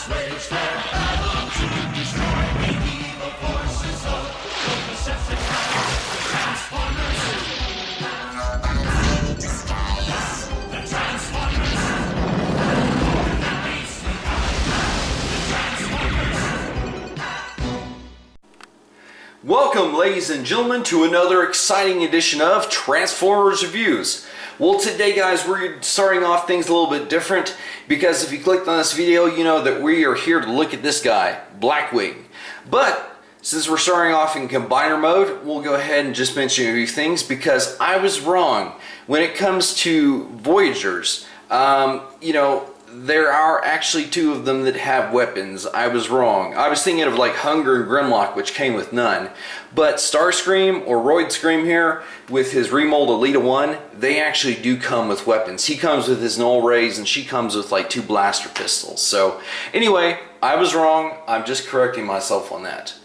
wage their battle to destroy the evil forces of the Decepticons, the Transformers. The Transformers. Welcome, ladies and gentlemen, to another exciting edition of Transformers Reviews. Well, today, guys, we're starting off things a little bit different because if you clicked on this video, you know that we are here to look at this guy, Blackwing. But since we're starting off in combiner mode, we'll go ahead and just mention a few things because I was wrong when it comes to Voyagers. You know, there are actually two of them that have weapons. I was wrong. I was thinking of like Hunger and Grimlock, which came with none. But Starscream or Roidscream here, with his remold Elita 1, they actually do come with weapons. He comes with his null rays and she comes with like 2 blaster pistols. So anyway, I was wrong. I'm just correcting myself on that.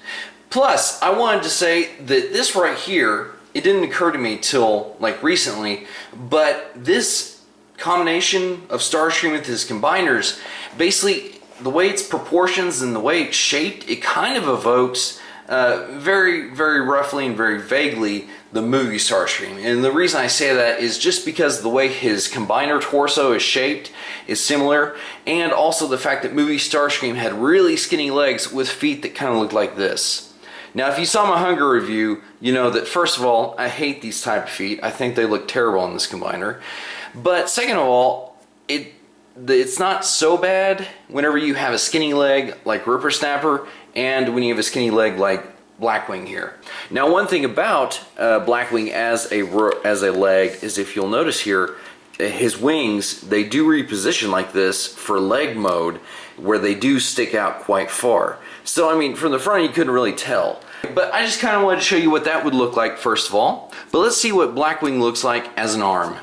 Plus, I wanted to say that this right here, it didn't occur to me till like recently, but this combination of Starscream with his combiners, basically the way it's proportions and the way it's shaped, it kind of evokes very roughly and very vaguely the movie Starscream. And the reason I say that is just because the way his combiner torso is shaped is similar, and also the fact that movie Starscream had really skinny legs with feet that kind of looked like this. Now, if you saw my Hunger review, you know that first of all, I hate these type of feet. I think they look terrible on this combiner. But second of all, it's not so bad whenever you have a skinny leg like Ripper Snapper and when you have a skinny leg like Blackwing here. Now, one thing about Blackwing as a leg is, if you'll notice here, his wings, they do reposition like this for leg mode, where they do stick out quite far. So, I mean, from the front you couldn't really tell. But I just kind of wanted to show you what that would look like first of all. But let's see what Blackwing looks like as an arm.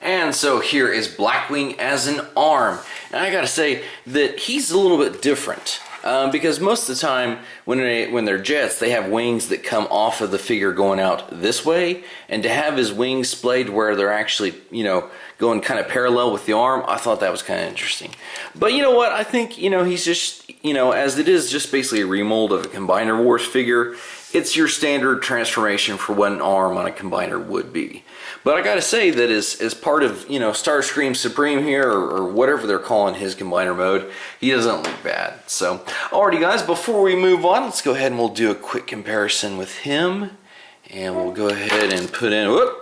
And so here is Blackwing as an arm. And I gotta say that he's a little bit different. Because most of the time when they're jets, they have wings that come off of the figure going out this way. And to have his wings splayed where they're actually, you know, going kind of parallel with the arm, I thought that was kind of interesting. But you know what? I think, you know, he's just, you know, as it is just basically a remold of a Combiner Wars figure, it's your standard transformation for what an arm on a Combiner would be. But I gotta say that as part of, you know, Starscream Supreme here, or whatever they're calling his combiner mode, he doesn't look bad. So, alrighty guys, before we move on, let's go ahead and we'll do a quick comparison with him. And we'll go ahead and put in, whoop,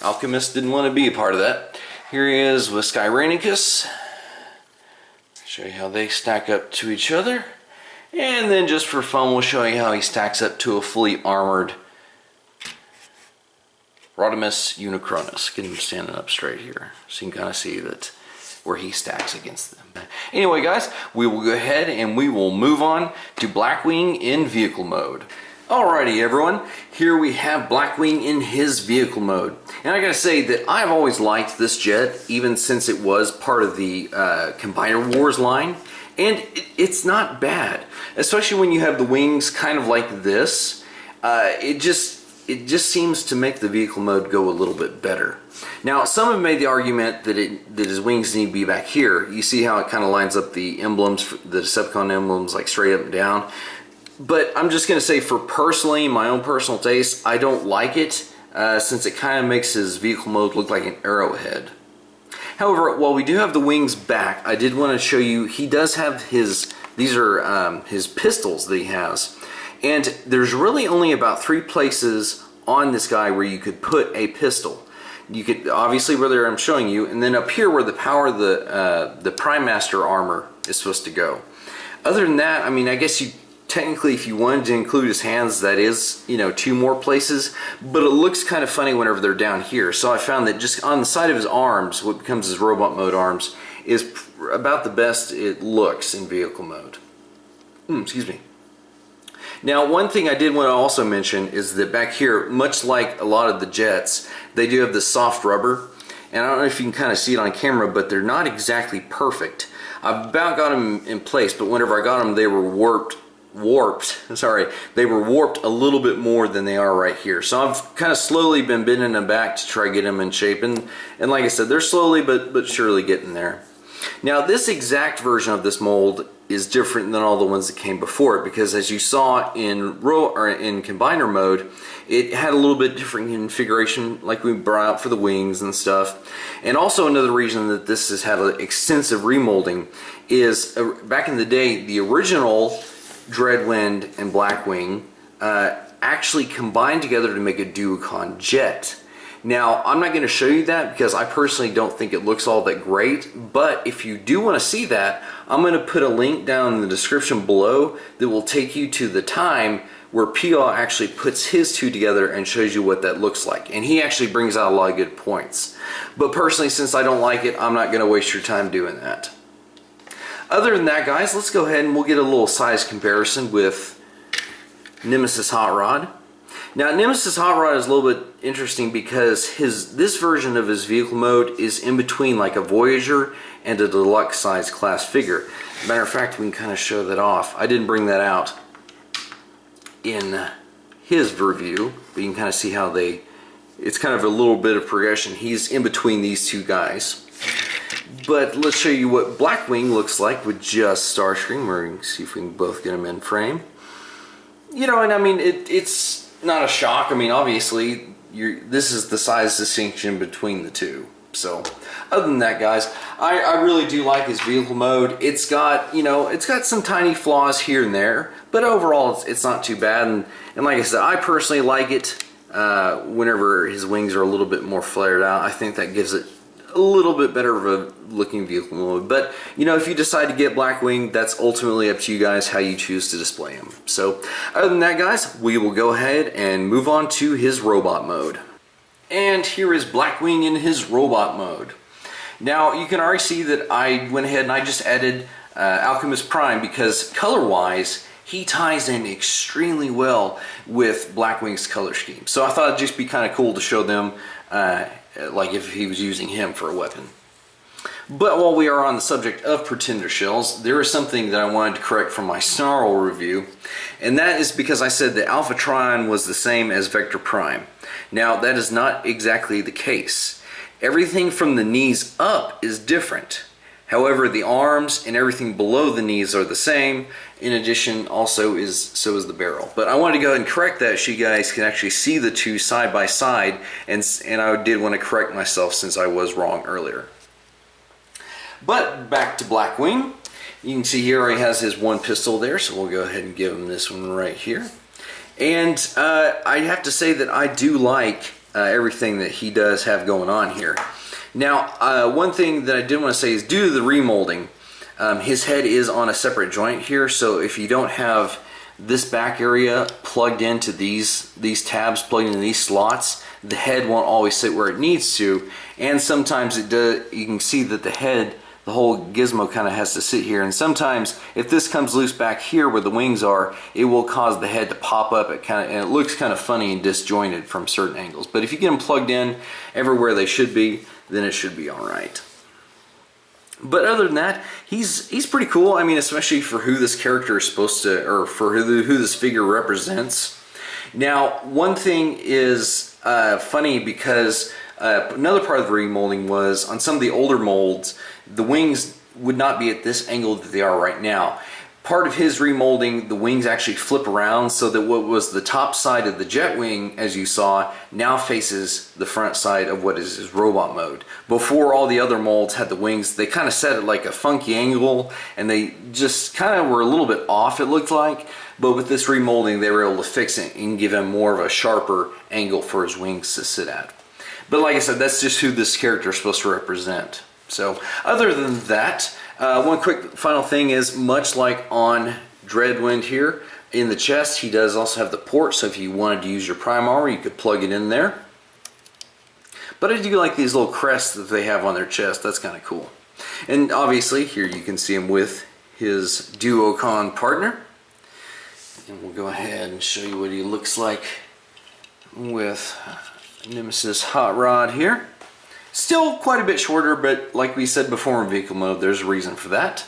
Alchemist didn't want to be a part of that. Here he is with Skyranicus. Show you how they stack up to each other. And then just for fun, we'll show you how he stacks up to a fully armored Rodimus Unicronus. Get him standing up straight here so you can kind of see that where he stacks against them. Anyway guys, we will go ahead and we will move on to Blackwing in vehicle mode. Alrighty everyone, here we have Blackwing in his vehicle mode. And I gotta say that I've always liked this jet, even since it was part of the Combiner Wars line. And it's not bad, especially when you have the wings kind of like this. It just seems to make the vehicle mode go a little bit better. Now, some have made the argument that his wings need to be back here. You see how it kind of lines up the emblems, the Decepticon emblems, like straight up and down. But I'm just going to say, for personally, my own personal taste, I don't like it, since it kind of makes his vehicle mode look like an arrowhead. However, while we do have the wings back, I did want to show you, he does have these are his pistols that he has. And there's really only about 3 places on this guy where you could put a pistol. You could, obviously where I'm showing you, and then up here where the power of the Prime Master armor is supposed to go. Other than that, I mean, I guess you technically, if you wanted to include his hands, that is, you know, 2 more places, but it looks kind of funny whenever they're down here. So I found that just on the side of his arms, what becomes his robot mode arms, is about the best it looks in vehicle mode. Excuse me. Now, one thing I did want to also mention is that back here, much like a lot of the jets, they do have this soft rubber. And I don't know if you can kind of see it on camera, but they're not exactly perfect. I've about got them in place, but whenever I got them, they were warped. They were warped a little bit more than they are right here. So I've kind of slowly been bending them back to try to get them in shape. And like I said, they're slowly but surely getting there. Now this exact version of this mold is different than all the ones that came before it, because as you saw in combiner mode, it had a little bit different configuration, like we brought out for the wings and stuff. And also another reason that this has had an extensive remolding is back in the day, the original Dreadwind and Blackwing actually combined together to make a Duocon jet. Now, I'm not going to show you that because I personally don't think it looks all that great, but if you do want to see that, I'm going to put a link down in the description below that will take you to the time where P.O. actually puts his two together and shows you what that looks like. And he actually brings out a lot of good points. But personally, since I don't like it, I'm not going to waste your time doing that. Other than that, guys, let's go ahead and we'll get a little size comparison with Nemesis Hot Rod. Now, Nemesis Hot Rod is a little bit interesting because this version of his vehicle mode is in between like a Voyager and a deluxe size class figure. Matter of fact, we can kind of show that off. I didn't bring that out in his review, but you can kind of see how it's kind of a little bit of progression. He's in between these two guys. But let's show you what Blackwing looks like with just Starscream. We're going to see if we can both get him in frame. You know, and I mean, it's not a shock. I mean, obviously, this is the size distinction between the two. So, other than that, guys, I really do like his vehicle mode. It's got, you know, it's got some tiny flaws here and there, but overall, it's not too bad. And like I said, I personally like it whenever his wings are a little bit more flared out. I think that gives it a little bit better of a looking vehicle mode. But you know, if you decide to get Blackwing, that's ultimately up to you guys how you choose to display him. So other than that, guys, we will go ahead and move on to his robot mode. And here is Blackwing in his robot mode. Now you can already see that I went ahead and I just added Alchemist Prime because color wise he ties in extremely well with Blackwing's color scheme. So I thought it'd just be kind of cool to show them like if he was using him for a weapon. But while we are on the subject of Pretender shells, there is something that I wanted to correct from my Snarl review, and that is because I said that Alphatron was the same as Vector Prime. Now that is not exactly the case. Everything from the knees up is different. However, the arms and everything below the knees are the same. In addition, so is the barrel. But I wanted to go ahead and correct that so you guys can actually see the two side by side, and I did want to correct myself since I was wrong earlier. But back to Blackwing. You can see here he has his one pistol there, so we'll go ahead and give him this one right here. And I have to say that I do like everything that he does have going on here. Now, one thing that I did want to say is due to the remolding, his head is on a separate joint here, so if you don't have this back area plugged into these tabs, plugged into these slots, the head won't always sit where it needs to, and sometimes it does. You can see that the head, the whole gizmo kind of has to sit here, and sometimes if this comes loose back here where the wings are, it will cause the head to pop up. And it looks kind of funny and disjointed from certain angles. But if you get them plugged in everywhere they should be, then it should be all right. But other than that, he's pretty cool. I mean, especially for who this character is supposed to, or for who this figure represents. Now, one thing is funny because another part of the remolding was on some of the older molds, the wings would not be at this angle that they are right now. Part of his remolding, the wings actually flip around so that what was the top side of the jet wing, as you saw, now faces the front side of what is his robot mode. Before, all the other molds had the wings, they kind of set it like a funky angle, and they just kind of were a little bit off, it looked like. But with this remolding, they were able to fix it and give him more of a sharper angle for his wings to sit at. But like I said, that's just who this character is supposed to represent. So, other than that, one quick final thing is, much like on Dreadwind here, in the chest, he does also have the port, so if you wanted to use your prime armor, you could plug it in there. But I do like these little crests that they have on their chest. That's kind of cool. And obviously, here you can see him with his Duocon partner. And we'll go ahead and show you what he looks like with Nemesis Hot Rod here. Still quite a bit shorter, but like we said before in vehicle mode, there's a reason for that.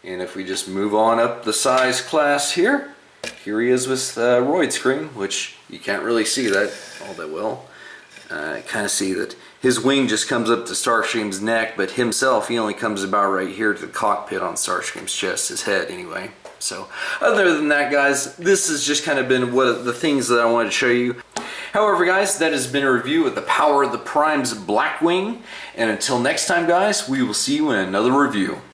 And if we just move on up the size class here, here he is with Roid Scream, which you can't really see that all that well. Kind of see that His wing just comes up to Starscream's neck, but himself, he only comes about right here to the cockpit on Starscream's chest, his head anyway. So other than that, guys, this has just kind of been what the things that I wanted to show you. However, guys, that has been a review of the Power of the Prime's Blackwing. And until next time, guys, we will see you in another review.